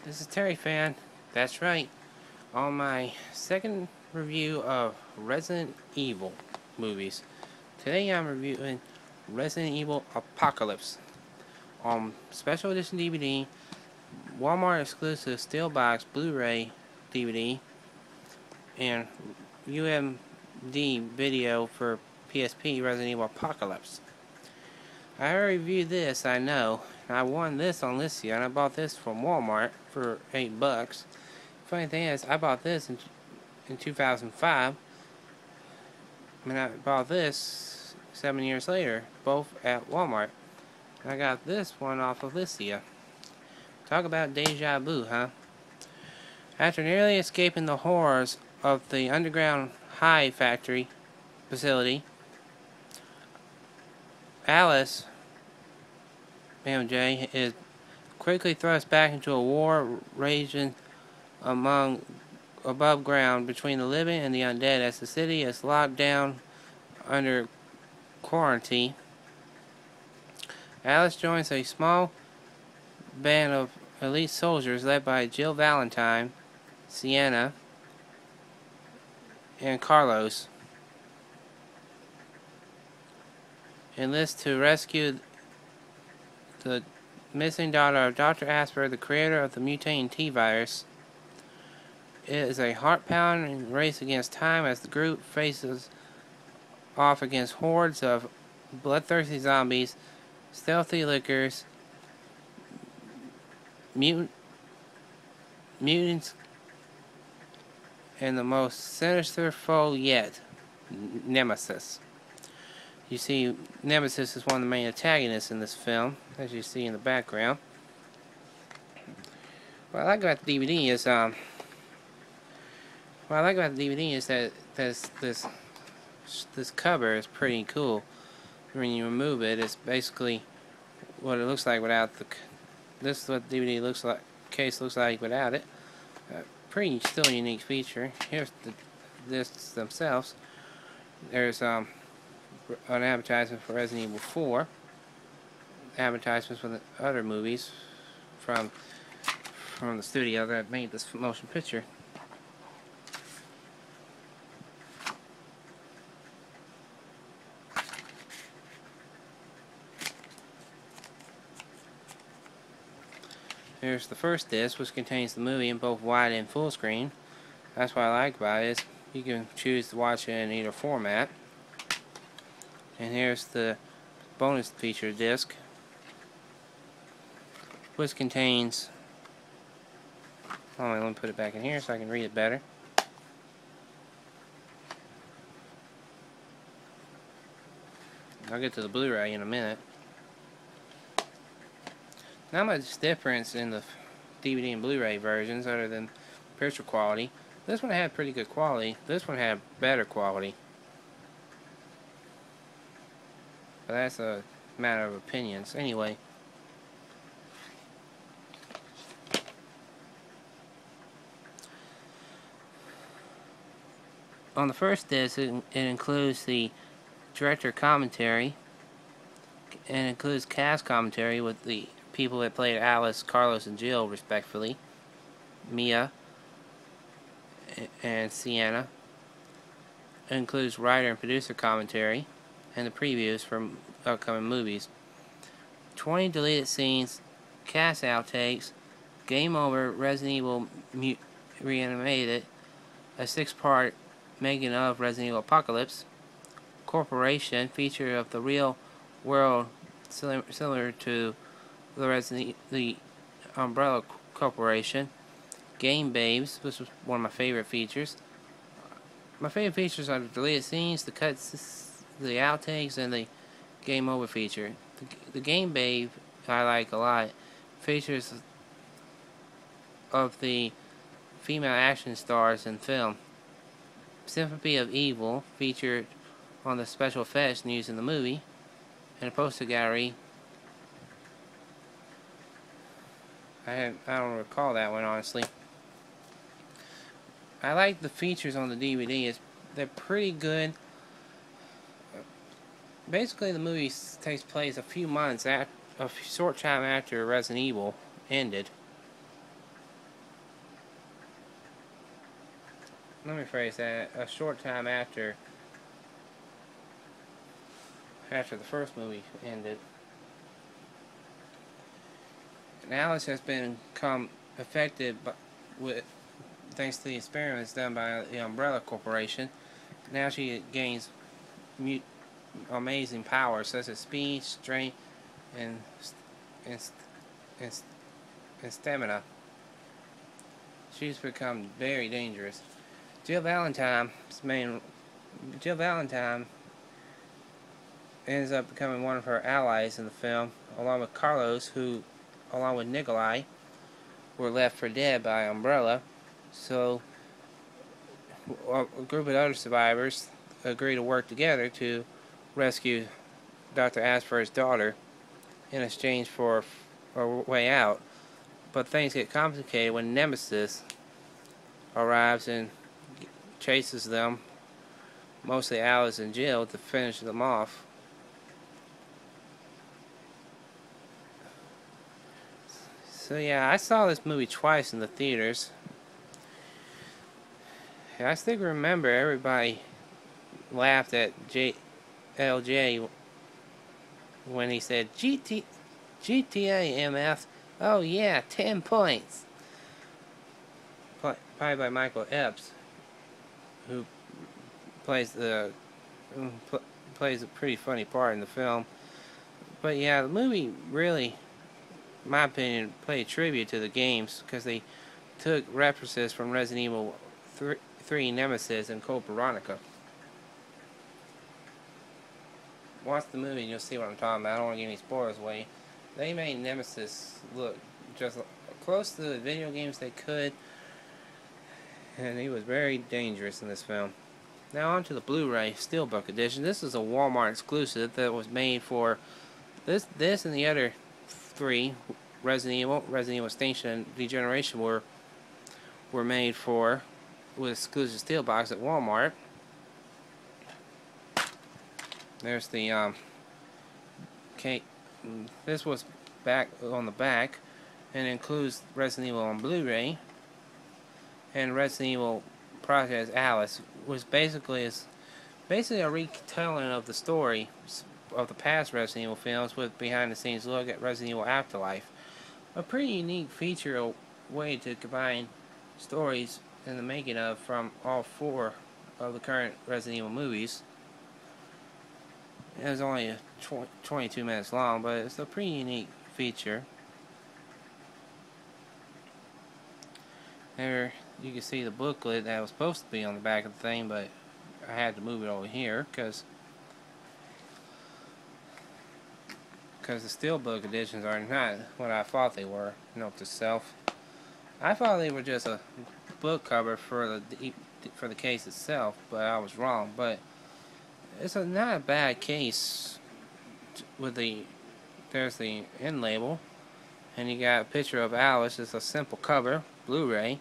This is Terry Fan. That's right. On my second review of Resident Evil movies. Today I'm reviewing Resident Evil Apocalypse on special edition DVD, Walmart exclusive Steelbook Blu-Ray DVD, and UMD video for PSP Resident Evil Apocalypse. I already reviewed this, I know. I won this on Listia, and I bought this from Walmart for $8. Funny thing is, I bought this in 2005, and I bought this 7 years later, both at Walmart. And I got this one off of Listia. Talk about deja vu, huh? After nearly escaping the horrors of the underground high factory facility, Alice, MJ, is quickly thrust back into a war raging above ground between the living and the undead as the city is locked down under quarantine. Alice joins a small band of elite soldiers led by Jill Valentine, Sienna, and Carlos, enlists to rescue the missing daughter of Dr. Asper, the creator of the mutating T-virus. It is a heart-pounding race against time as the group faces off against hordes of bloodthirsty zombies, stealthy lickers, mutants, and the most sinister foe yet, Nemesis. You see, Nemesis is one of the main antagonists in this film, as you see in the background. What I like about the DVD is, that this cover is pretty cool. When you remove it, it's basically what it looks like without the. This is what the DVD looks like. Case looks like without it. Pretty still unique feature. Here's the discs themselves. There's an advertisement for Resident Evil 4. Advertisements for the other movies from the studio that made this motion picture. Here's the first disc, which contains the movie in both wide and full screen. That's what I like about it, is you can choose to watch it in either format. And here's the bonus feature disc, which contains, let me put it back in here so I can read it better. I'll get to the Blu-ray in a minute. Not much difference in the DVD and Blu-ray versions other than picture quality. This one had pretty good quality. This one had better quality. But that's a matter of opinions. Anyway. On the first disc, it includes the director commentary. And includes cast commentary with the people that played Alice, Carlos, and Jill, respectively. Mia and Sienna. It includes writer and producer commentary and the previews from upcoming movies. 20 deleted scenes, cast outtakes, Game Over, Resident Evil Reanimated, a 6-part making of Resident Evil Apocalypse, Corporation, feature of the real world similar to the Umbrella Corporation, Game Babes, which was one of my favorite features. My favorite features are the deleted scenes, the cuts, the outtakes, and the Game Over feature. The Game Babe I like a lot. Features of the female action stars in film. Sympathy of Evil, featured on the special effects used in the movie, and a poster gallery. I don't recall that one, honestly. I like the features on the DVD. They're pretty good. Basically, the movie takes place a short time after Resident Evil ended. let me phrase that, a short time after the first movie ended. And Alice has become affected thanks to the experiments done by the Umbrella Corporation. Now she gains amazing powers such as speed, strength, and stamina. She's become very dangerous. Jill Valentine ends up becoming one of her allies in the film, along with Carlos, who, along with Nikolai, were left for dead by Umbrella. So a group of other survivors agree to work together to rescue Dr. Asper's daughter in exchange for a way out. But things get complicated when Nemesis arrives and chases them, mostly Alice and Jill, to finish them off. So yeah, I saw this movie twice in the theaters. I still remember everybody laughed at LJ when he said GTA MF. Oh yeah, 10 points. Played by Michael Epps, who plays a pretty funny part in the film. But yeah, the movie really, in my opinion, played tribute to the games because they took references from Resident Evil 3 Nemesis and Code Veronica. Watch the movie and you'll see what I'm talking about. I don't want to give any spoilers away. They made Nemesis look just close to the video games they could, and he was very dangerous in this film. Now on to the Blu-ray Steelbook edition. This is a Walmart exclusive that was made for this and the other 3 Resident Evil Extinction and Degeneration were made for with exclusive steelbox at Walmart. There's the this was back on the back, and includes Resident Evil on Blu-ray and Resident Evil Project Alice, which basically a retelling of the story of the past Resident Evil films with behind-the-scenes look at Resident Evil Afterlife. A pretty unique feature, a way to combine stories in the making of from all 4 of the current Resident Evil movies. It was only 22 minutes long, but it's a pretty unique feature. There you can see the booklet that was supposed to be on the back of the thing, but I had to move it over here because the Steelbook editions are not what I thought they were. Note to self. I thought they were just a book cover for the case itself, but I was wrong. But it's not a bad case. There's the end label, and you got a picture of Alice. It's a simple cover, Blu-ray,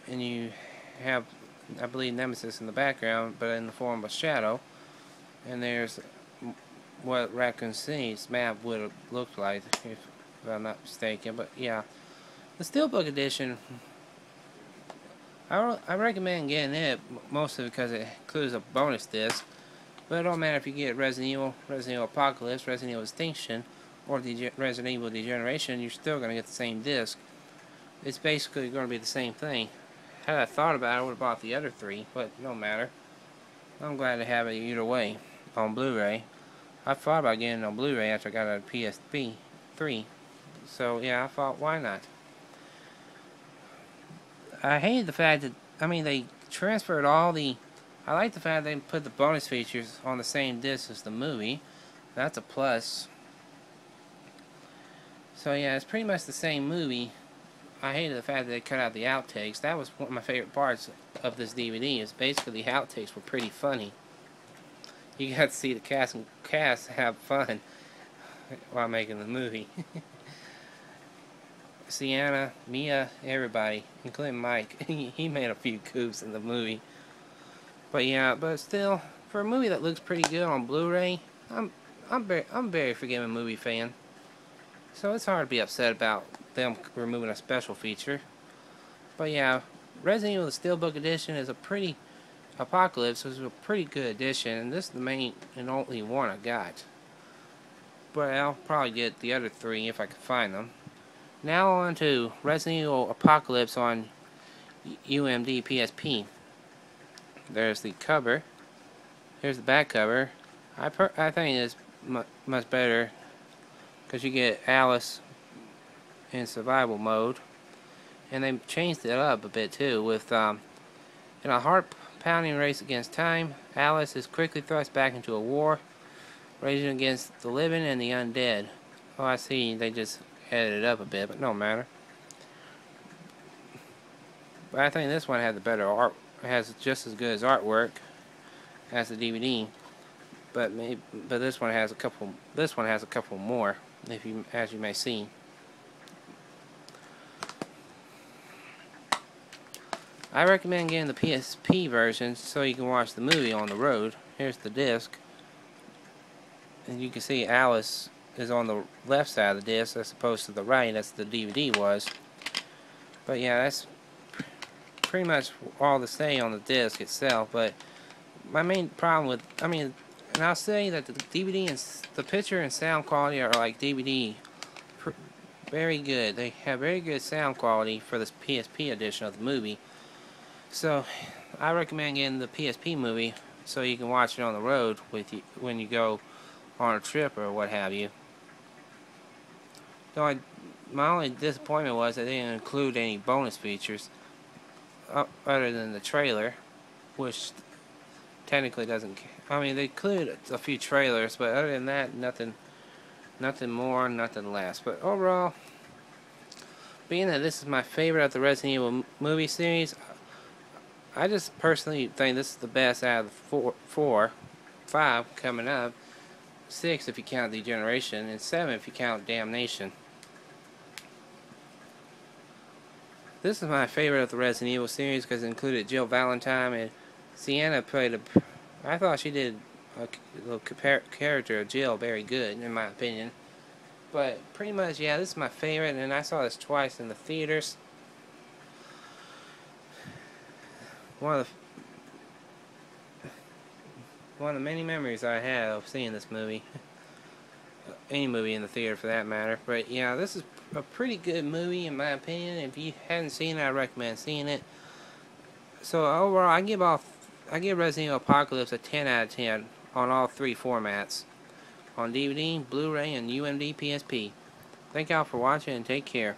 and you have, I believe, Nemesis in the background, but in the form of a shadow. And there's what Raccoon City's map would have looked like, if I'm not mistaken. But yeah, the Steelbook edition, I recommend getting it, mostly because it includes a bonus disc. But it don't matter if you get Resident Evil Apocalypse, Resident Evil Extinction, or Resident Evil Degeneration, you're still going to get the same disc. It's basically going to be the same thing. Had I thought about it, I would have bought the other 3, but no matter. I'm glad to have it either way on Blu-ray. I thought about getting it on Blu-ray after I got a PSP 3. So yeah, I thought, why not? I hated the fact that, they transferred all the... I like the fact they put the bonus features on the same disc as the movie. That's a plus. So yeah, it's pretty much the same movie. I hated the fact that they cut out the outtakes. That was one of my favorite parts of this DVD. Is basically the outtakes were pretty funny. You got to see the cast have fun while making the movie. Sienna, Mia, everybody, including Mike. He made a few goofs in the movie. But yeah, but still, for a movie that looks pretty good on Blu-ray, I'm a very forgiving movie fan. So it's hard to be upset about them removing a special feature. But yeah, Resident Evil Steelbook Edition is a pretty Apocalypse was a pretty good edition, and this is the main and only one I got. But I'll probably get the other 3 if I can find them. Now on to Resident Evil Apocalypse on UMD PSP. There's the cover. Here's the back cover. I think it's much better because you get Alice in survival mode, and they changed it up a bit too. With in a heart-pounding race against time, Alice is quickly thrust back into a war, raging against the living and the undead. Oh, I see. They just edited it up a bit, but no matter. But I think this one has the better art. It has just as good as artwork as the DVD. But this one has a couple. This one has a couple more, as you may see. I recommend getting the PSP version so you can watch the movie on the road. Here's the disc, and you can see Alice is on the left side of the disc as opposed to the right as the DVD was. But yeah, that's pretty much all to say on the disc itself. But my main problem with, and I'll say that the DVD and the picture and sound quality are like DVD, very good. They have very good sound quality for this PSP edition of the movie. So I recommend getting the PSP movie so you can watch it on the road with you when you go on a trip or what have you. So my only disappointment was that they didn't include any bonus features other than the trailer, which technically doesn't. They include a few trailers, but other than that, nothing more, nothing less. But overall, being that this is my favorite of the Resident Evil movie series, I just personally think this is the best out of the 4, 5 coming up, 6 if you count Degeneration, and 7 if you count Damnation. This is my favorite of the Resident Evil series because it included Jill Valentine, and Sienna played I thought she did a little character of Jill very good, in my opinion. But pretty much, yeah, this is my favorite, and I saw this twice in the theaters. One of the many memories I have of seeing this movie. Any movie in the theater for that matter. But yeah, this is a pretty good movie in my opinion. If you haven't seen it, I recommend seeing it. So overall, I give Resident Evil Apocalypse a 10 out of 10 on all 3 formats. On DVD, Blu-ray, and UMD PSP. Thank y'all for watching and take care.